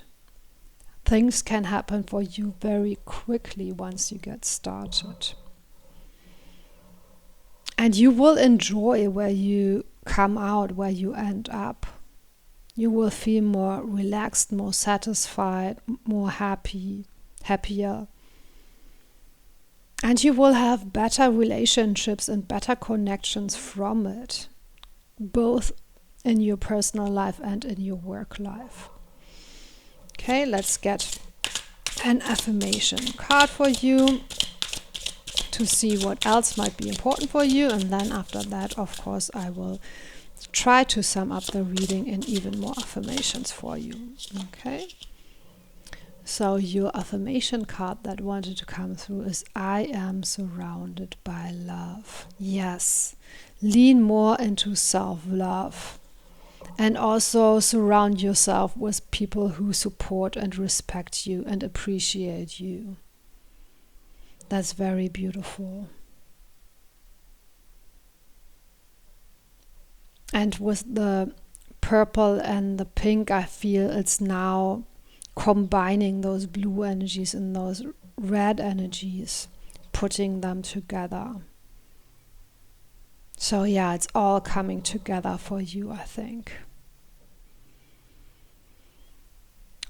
Things can happen for you very quickly once you get started. And you will enjoy where you come out, where you end up. You will feel more relaxed, more satisfied, more happier. And you will have better relationships and better connections from it, both in your personal life and in your work life. Okay, let's get an affirmation card for you to see what else might be important for you. And then after that, of course, I will try to sum up the reading in even more affirmations for you. Okay. So your affirmation card that wanted to come through is I am surrounded by love. Yes. Lean more into self-love. And also surround yourself with people who support and respect you and appreciate you. That's very beautiful. And with the purple and the pink, I feel it's now combining those blue energies and those red energies, putting them together. So yeah, it's all coming together for you, I think.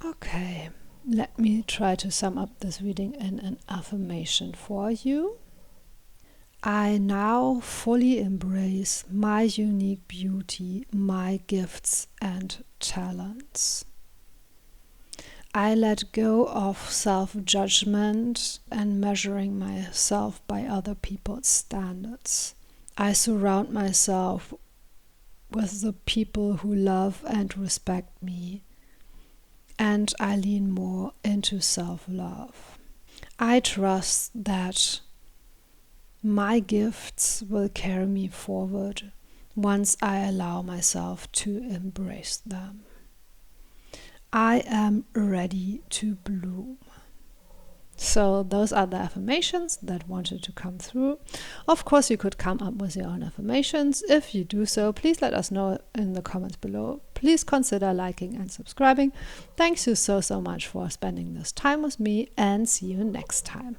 Okay, let me try to sum up this reading in an affirmation for you. I now fully embrace my unique beauty, my gifts and talents. I let go of self-judgment and measuring myself by other people's standards. I surround myself with the people who love and respect me, and I lean more into self-love. I trust that my gifts will carry me forward once I allow myself to embrace them. I am ready to bloom. So those are the affirmations that wanted to come through. Of course, you could come up with your own affirmations. If you do so, please let us know in the comments below. Please consider liking and subscribing. Thanks you so much for spending this time with me, and see you next time.